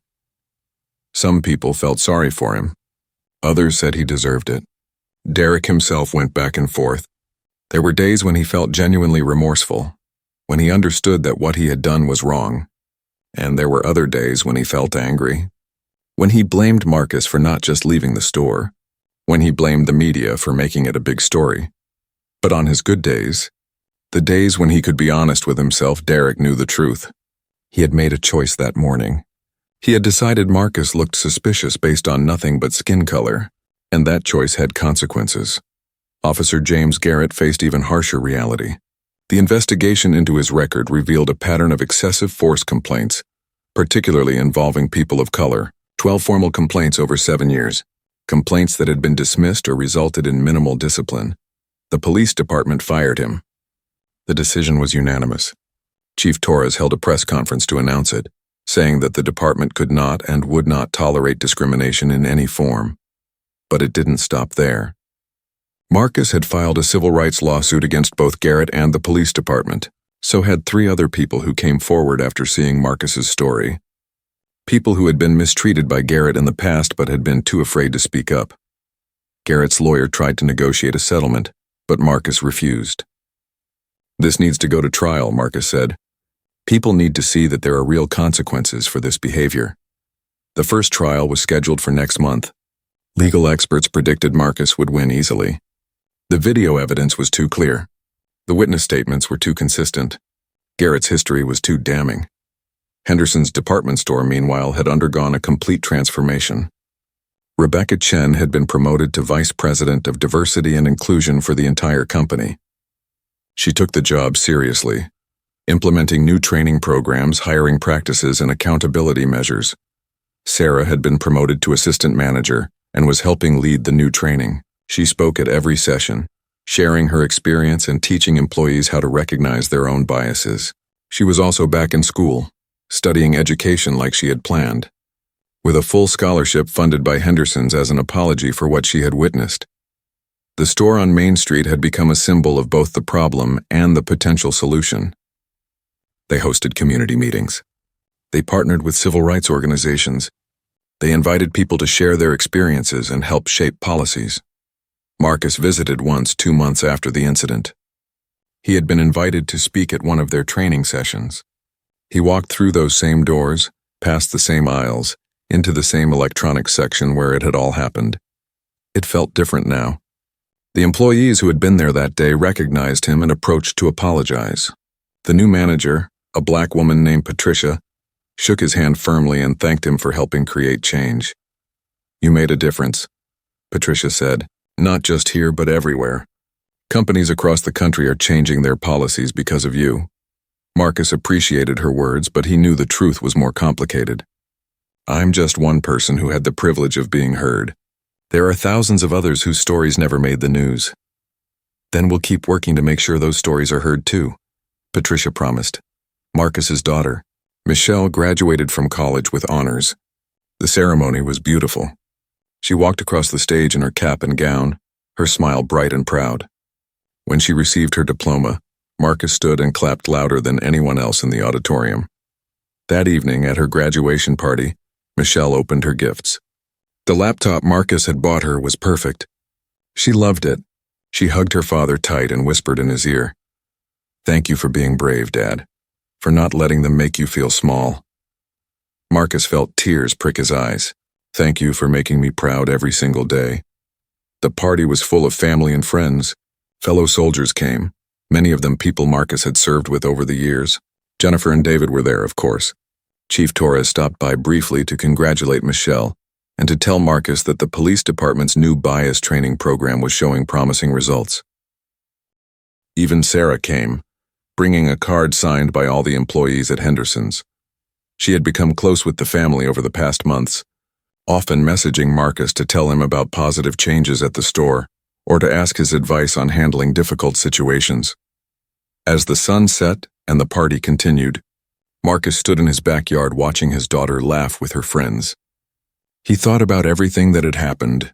Some people felt sorry for him. Others said he deserved it. Derek himself went back and forth. There were days when he felt genuinely remorseful, when he understood that what he had done was wrong, and there were other days when he felt angry. When he blamed Marcus for not just leaving the store, when he blamed the media for making it a big story. But on his good days, the days when he could be honest with himself, Derek knew the truth. He had made a choice that morning. He had decided Marcus looked suspicious based on nothing but skin color, and that choice had consequences. Officer James Garrett faced even harsher reality. The investigation into his record revealed a pattern of excessive force complaints, particularly involving people of color. 12 formal complaints over 7 years. Complaints that had been dismissed or resulted in minimal discipline. The police department fired him. The decision was unanimous. Chief Torres held a press conference to announce it, saying that the department could not and would not tolerate discrimination in any form. But it didn't stop there. Marcus had filed a civil rights lawsuit against both Garrett and the police department, so had 3 other people who came forward after seeing Marcus's story. People who had been mistreated by Garrett in the past but had been too afraid to speak up. Garrett's lawyer tried to negotiate a settlement, but Marcus refused. "This needs to go to trial," Marcus said. "People need to see that there are real consequences for this behavior." The first trial was scheduled for next month. Legal experts predicted Marcus would win easily. The video evidence was too clear. The witness statements were too consistent. Garrett's history was too damning. Henderson's department store, meanwhile, had undergone a complete transformation. Rebecca Chen had been promoted to Vice President of Diversity and Inclusion for the entire company. She took the job seriously, implementing new training programs, hiring practices, and accountability measures. Sarah had been promoted to Assistant Manager and was helping lead the new training. She spoke at every session, sharing her experience and teaching employees how to recognize their own biases. She was also back in school, studying education like she had planned, with a full scholarship funded by Henderson's as an apology for what she had witnessed. The store on Main Street had become a symbol of both the problem and the potential solution. They hosted community meetings. They partnered with civil rights organizations. They invited people to share their experiences and help shape policies. Marcus visited once 2 months after the incident. He had been invited to speak at one of their training sessions. He walked through those same doors, past the same aisles, into the same electronics section where it had all happened. It felt different now. The employees who had been there that day recognized him and approached to apologize. The new manager, a black woman named Patricia, shook his hand firmly and thanked him for helping create change. "You made a difference," Patricia said, "not just here but everywhere. Companies across the country are changing their policies because of you." Marcus appreciated her words, but he knew the truth was more complicated. "I'm just one person who had the privilege of being heard. There are thousands of others whose stories never made the news. Then we'll keep working to make sure those stories are heard too," Patricia promised. Marcus's daughter, Michelle, graduated from college with honors. The ceremony was beautiful. She walked across the stage in her cap and gown, her smile bright and proud. When she received her diploma, Marcus stood and clapped louder than anyone else in the auditorium. That evening, at her graduation party, Michelle opened her gifts. The laptop Marcus had bought her was perfect. She loved it. She hugged her father tight and whispered in his ear, "Thank you for being brave, Dad, for not letting them make you feel small." Marcus felt tears prick his eyes. "Thank you for making me proud every single day." The party was full of family and friends. Fellow soldiers came, many of them people Marcus had served with over the years. Jennifer and David were there, of course. Chief Torres stopped by briefly to congratulate Michelle and to tell Marcus that the police department's new bias training program was showing promising results. Even Sarah came, bringing a card signed by all the employees at Henderson's. She had become close with the family over the past months, often messaging Marcus to tell him about positive changes at the store or to ask his advice on handling difficult situations. As the sun set and the party continued, Marcus stood in his backyard watching his daughter laugh with her friends. He thought about everything that had happened,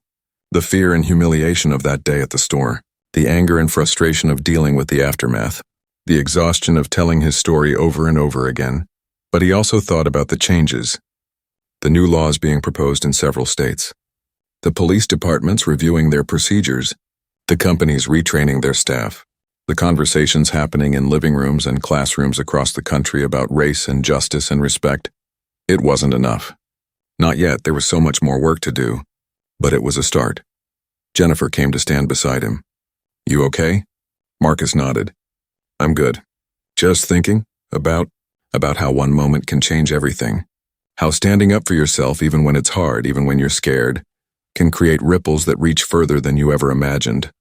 the fear and humiliation of that day at the store, the anger and frustration of dealing with the aftermath, the exhaustion of telling his story over and over again. But he also thought about the changes, the new laws being proposed in several states, the police departments reviewing their procedures, the companies retraining their staff, the conversations happening in living rooms and classrooms across the country about race and justice and respect. It wasn't enough. Not yet, there was so much more work to do, but it was a start. Jennifer came to stand beside him. "You okay?" Marcus nodded. "I'm good. Just thinking about how one moment can change everything. How standing up for yourself, even when it's hard, even when you're scared, can create ripples that reach further than you ever imagined."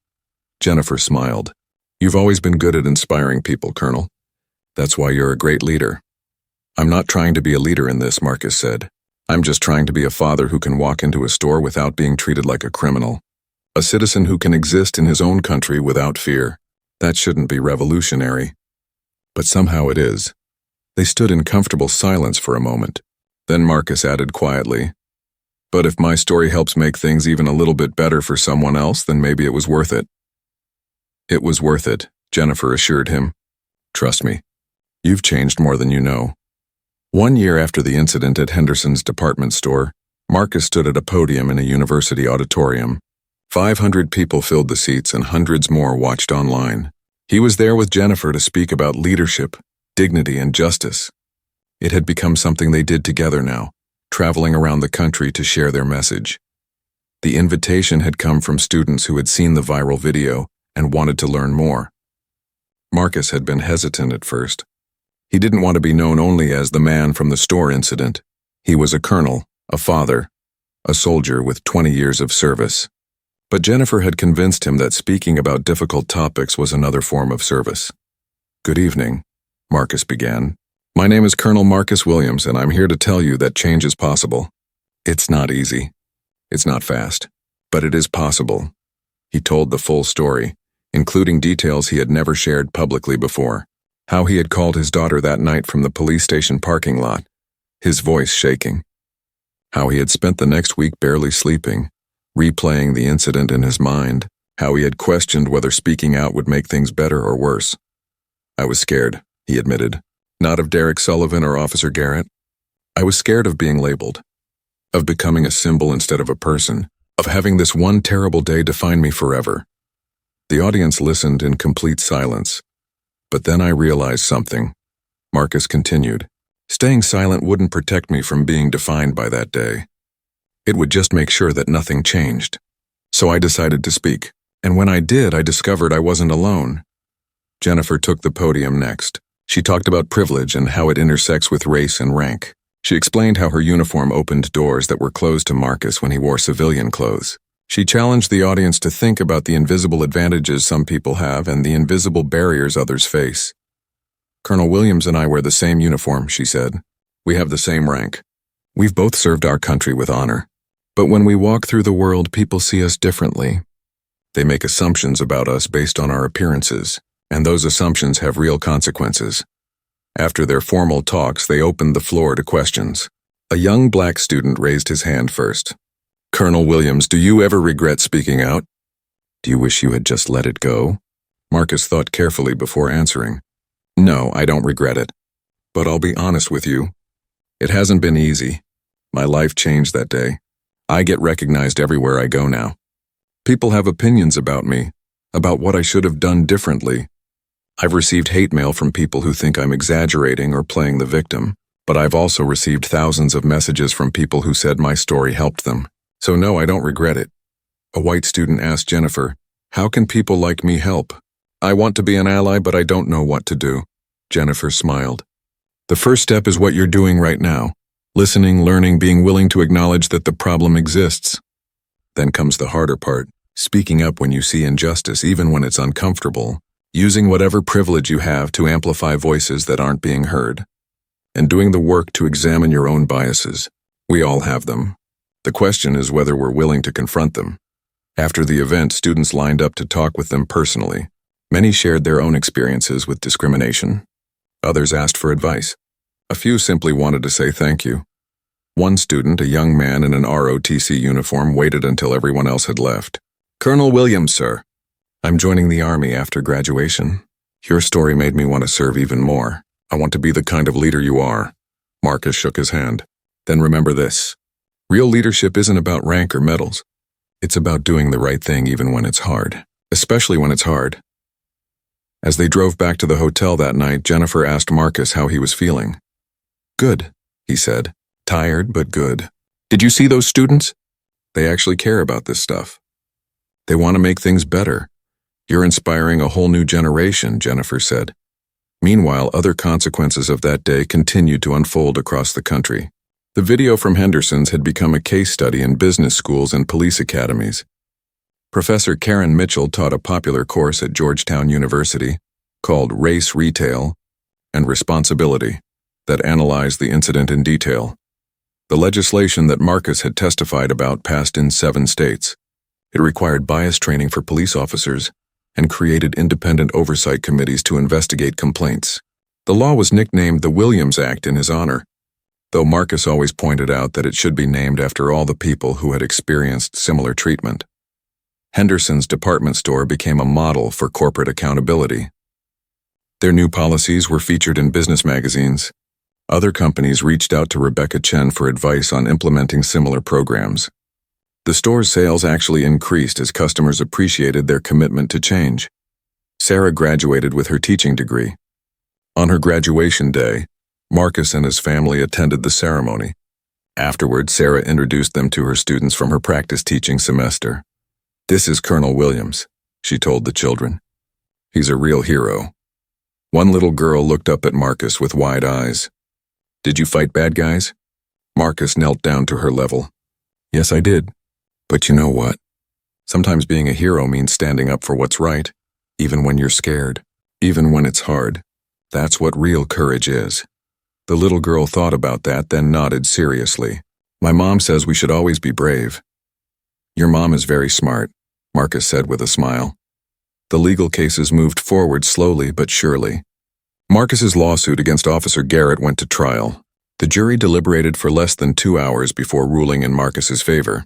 Jennifer smiled. "You've always been good at inspiring people, Colonel. That's why you're a great leader." "I'm not trying to be a leader in this," Marcus said. "I'm just trying to be a father who can walk into a store without being treated like a criminal. A citizen who can exist in his own country without fear. That shouldn't be revolutionary. But somehow it is." They stood in comfortable silence for a moment. Then Marcus added quietly, "But if my story helps make things even a little bit better for someone else, then maybe it was worth it." "It was worth it," Jennifer assured him. "Trust me, you've changed more than you know." 1 year after the incident at Henderson's department store, Marcus stood at a podium in a university auditorium. 500 people filled the seats and hundreds more watched online. He was there with Jennifer to speak about leadership, dignity, and justice. It had become something they did together now, traveling around the country to share their message. The invitation had come from students who had seen the viral video and wanted to learn more. Marcus had been hesitant at first. He didn't want to be known only as the man from the store incident. He was a colonel, a father, a soldier with 20 years of service. But Jennifer had convinced him that speaking about difficult topics was another form of service. "Good evening," Marcus began. "My name is Colonel Marcus Williams, and I'm here to tell you that change is possible. It's not easy. It's not fast. But it is possible." He told the full story, including details he had never shared publicly before. How he had called his daughter that night from the police station parking lot, his voice shaking. How he had spent the next week barely sleeping, replaying the incident in his mind. How he had questioned whether speaking out would make things better or worse. "I was scared," he admitted. "Not of Derek Sullivan or Officer Garrett. I was scared of being labeled, of becoming a symbol instead of a person, of having this one terrible day define me forever." The audience listened in complete silence. "But then I realized something," Marcus continued. "Staying silent wouldn't protect me from being defined by that day. It would just make sure that nothing changed. So I decided to speak. And when I did, I discovered I wasn't alone." Jennifer took the podium next. She talked about privilege and how it intersects with race and rank. She explained how her uniform opened doors that were closed to Marcus when he wore civilian clothes. She challenged the audience to think about the invisible advantages some people have and the invisible barriers others face. "Colonel Williams and I wear the same uniform," she said. "We have the same rank. We've both served our country with honor. But when we walk through the world, people see us differently. They make assumptions about us based on our appearances, and those assumptions have real consequences." After their formal talks, they opened the floor to questions. A young black student raised his hand first. "Colonel Williams, do you ever regret speaking out? Do you wish you had just let it go?" Marcus thought carefully before answering. "No, I don't regret it. But I'll be honest with you. It hasn't been easy. My life changed that day. I get recognized everywhere I go now. People have opinions about me, about what I should have done differently. I've received hate mail from people who think I'm exaggerating or playing the victim, but I've also received thousands of messages from people who said my story helped them. So no, I don't regret it." A white student asked Jennifer, "How can people like me help? I want to be an ally, but I don't know what to do." Jennifer smiled. "The first step is what you're doing right now. Listening, learning, being willing to acknowledge that the problem exists. Then comes the harder part, speaking up when you see injustice, even when it's uncomfortable, using whatever privilege you have to amplify voices that aren't being heard. and doing the work to examine your own biases. We all have them. The question is whether we're willing to confront them. After the event, students lined up to talk with them personally. Many shared their own experiences with discrimination. Others asked for advice. A few simply wanted to say thank you. One student, a young man in an ROTC uniform, waited until everyone else had left. "Colonel Williams, sir. I'm joining the Army after graduation. Your story made me want to serve even more. I want to be the kind of leader you are." Marcus shook his hand. "Then remember this. Real leadership isn't about rank or medals. It's about doing the right thing even when it's hard, especially when it's hard." As they drove back to the hotel that night, Jennifer asked Marcus how he was feeling. "Good," he said. "Tired, but good." "Did you see those students? They actually care about this stuff. They want to make things better. You're inspiring a whole new generation," Jennifer said. Meanwhile, other consequences of that day continued to unfold across the country. The video from Henderson's had become a case study in business schools and police academies. Professor Karen Mitchell taught a popular course at Georgetown University called Race, Retail, and Responsibility that analyzed the incident in detail. The legislation that Marcus had testified about passed in 7 states. It required bias training for police officers and created independent oversight committees to investigate complaints. The law was nicknamed the Williams Act in his honor, though Marcus always pointed out that it should be named after all the people who had experienced similar treatment. Henderson's department store became a model for corporate accountability. Their new policies were featured in business magazines. Other companies reached out to Rebecca Chen for advice on implementing similar programs. The store's sales actually increased as customers appreciated their commitment to change. Sarah graduated with her teaching degree. On her graduation day, Marcus and his family attended the ceremony. Afterward, Sarah introduced them to her students from her practice teaching semester. "This is Colonel Williams," she told the children. "He's a real hero." One little girl looked up at Marcus with wide eyes. "Did you fight bad guys?" Marcus knelt down to her level. "Yes, I did. But you know what? Sometimes being a hero means standing up for what's right, even when you're scared, even when it's hard. That's what real courage is." The little girl thought about that, then nodded seriously. "My mom says we should always be brave." "Your mom is very smart," Marcus said with a smile. The legal cases moved forward slowly but surely. Marcus's lawsuit against Officer Garrett went to trial. The jury deliberated for less than 2 hours before ruling in Marcus's favor.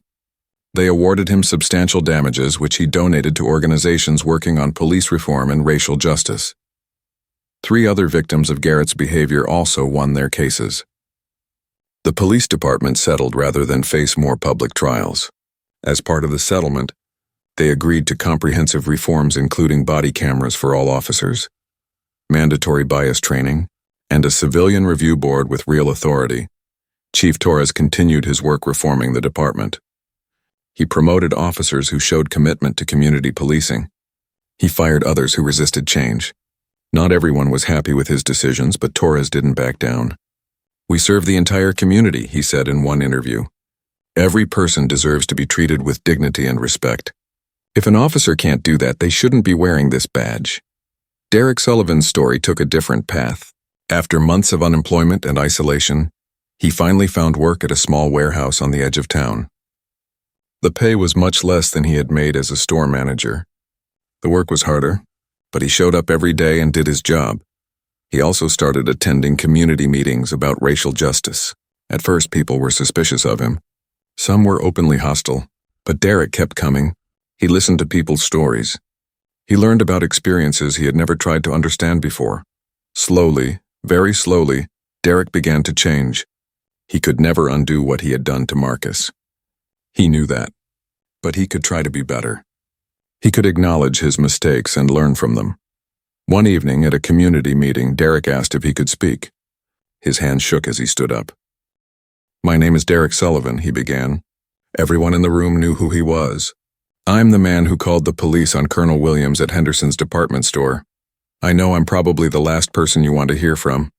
They awarded him substantial damages, which he donated to organizations working on police reform and racial justice. 3 other victims of Garrett's behavior also won their cases. The police department settled rather than face more public trials. As part of the settlement, they agreed to comprehensive reforms including body cameras for all officers, mandatory bias training, and a civilian review board with real authority. Chief Torres continued his work reforming the department. He promoted officers who showed commitment to community policing. He fired others who resisted change. Not everyone was happy with his decisions, but Torres didn't back down. "We serve the entire community," he said in one interview. "Every person deserves to be treated with dignity and respect. If an officer can't do that, they shouldn't be wearing this badge." Derek Sullivan's story took a different path. After months of unemployment and isolation, he finally found work at a small warehouse on the edge of town. The pay was much less than he had made as a store manager. The work was harder, but he showed up every day and did his job. He also started attending community meetings about racial justice. At first, people were suspicious of him. Some were openly hostile, but Derek kept coming. He listened to people's stories. He learned about experiences he had never tried to understand before. Slowly, very slowly, Derek began to change. He could never undo what he had done to Marcus. He knew that, but he could try to be better. He could acknowledge his mistakes and learn from them. One evening at a community meeting, Derek asked if he could speak. His hand shook as he stood up. "My name is Derek Sullivan," he began. Everyone in the room knew who he was. "I'm the man who called the police on Colonel Williams at Henderson's department store. I know I'm probably the last person you want to hear from,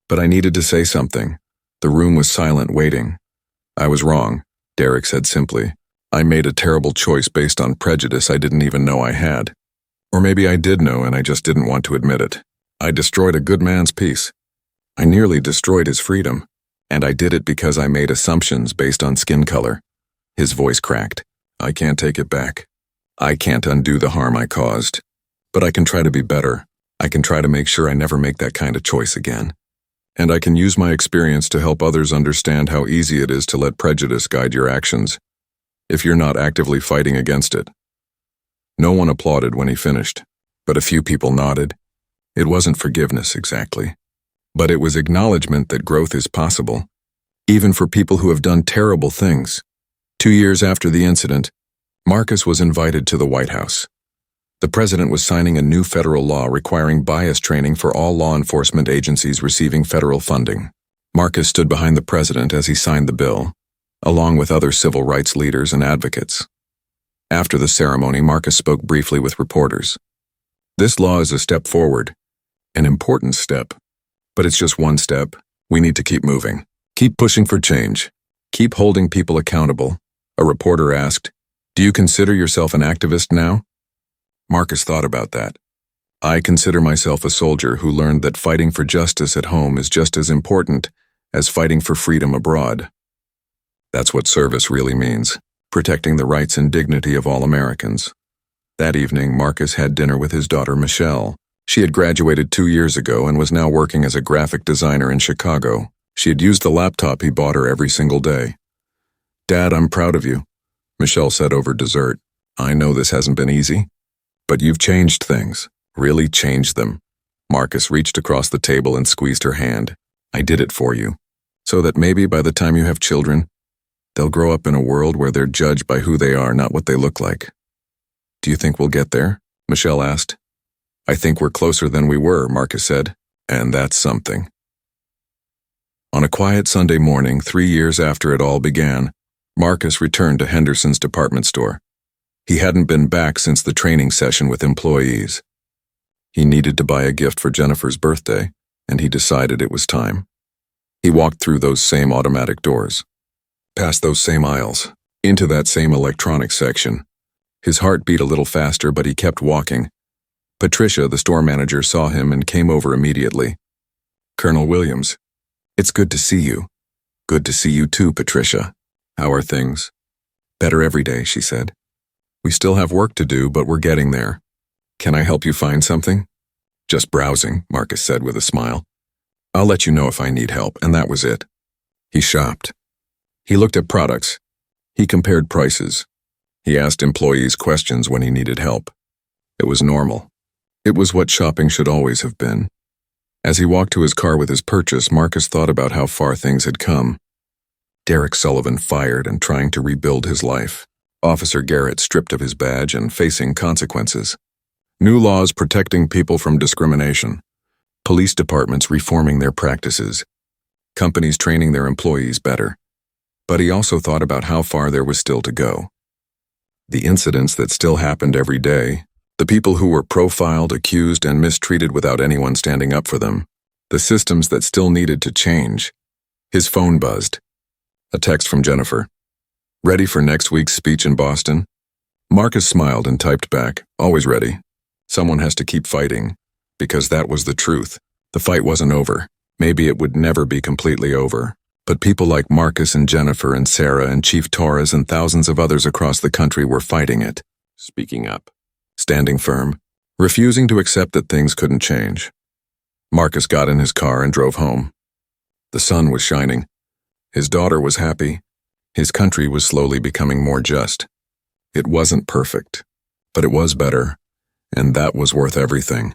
but I needed to say something." The room was silent, waiting. "I was wrong," Derek said simply. "I made a terrible choice based on prejudice I didn't even know I had. Or maybe I did know and I just didn't want to admit it. I destroyed a good man's peace. I nearly destroyed his freedom, and I did it because I made assumptions based on skin color. His voice cracked. I can't take it back. I can't undo the harm I caused. But I can try to be better. I can try to make sure I never make that kind of choice again. And I can use my experience to help others understand how easy it is to let prejudice guide your actions, if you're not actively fighting against it. No one applauded when he finished, but a few people nodded. It wasn't forgiveness exactly, but it was acknowledgement that growth is possible, even for people who have done terrible things. 2 years after the incident, Marcus was invited to the White House. The president was signing a new federal law requiring bias training for all law enforcement agencies receiving federal funding. Marcus stood behind the president as he signed the bill, along with other civil rights leaders and advocates. After the ceremony, Marcus spoke briefly with reporters. This law is a step forward, an important step, but it's just one step. We need to keep moving. Keep pushing for change. Keep holding people accountable. A reporter asked, "Do you consider yourself an activist now?" Marcus thought about that. I consider myself a soldier who learned that fighting for justice at home is just as important as fighting for freedom abroad. That's what service really means, protecting the rights and dignity of all Americans. That evening, Marcus had dinner with his daughter, Michelle. She had graduated 2 years ago and was now working as a graphic designer in Chicago. She had used the laptop he bought her every single day. "Dad, I'm proud of you," Michelle said over dessert. "I know this hasn't been easy, but you've changed things, really changed them." Marcus reached across the table and squeezed her hand. "I did it for you, so that maybe by the time you have children, they'll grow up in a world where they're judged by who they are, not what they look like." "Do you think we'll get there?" Michelle asked. "I think we're closer than we were," Marcus said, "and that's something." On a quiet Sunday morning, 3 years after it all began, Marcus returned to Henderson's department store. He hadn't been back since the training session with employees. He needed to buy a gift for Jennifer's birthday, and he decided it was time. He walked through those same automatic doors, past those same aisles, into that same electronics section. His heart beat a little faster, but he kept walking. Patricia, the store manager, saw him and came over immediately. "Colonel Williams, it's good to see you." "Good to see you too, Patricia. How are things?" "Better every day," she said. "We still have work to do, but we're getting there. Can I help you find something?" "Just browsing," Marcus said with a smile. "I'll let you know if I need help," and that was it. He shopped. He looked at products. He compared prices. He asked employees questions when he needed help. It was normal. It was what shopping should always have been. As he walked to his car with his purchase, Marcus thought about how far things had come. Derek Sullivan fired and trying to rebuild his life. Officer Garrett stripped of his badge and facing consequences. New laws protecting people from discrimination. Police departments reforming their practices. Companies training their employees better. But he also thought about how far there was still to go. The incidents that still happened every day, the people who were profiled, accused, and mistreated without anyone standing up for them, the systems that still needed to change. His phone buzzed. A text from Jennifer. "Ready for next week's speech in Boston?" Marcus smiled and typed back, "Always ready. Someone has to keep fighting." Because that was the truth. The fight wasn't over. Maybe it would never be completely over. But people like Marcus and Jennifer and Sarah and Chief Torres and thousands of others across the country were fighting it. Speaking up. Standing firm. Refusing to accept that things couldn't change. Marcus got in his car and drove home. The sun was shining. His daughter was happy. His country was slowly becoming more just. It wasn't perfect, but it was better, and that was worth everything.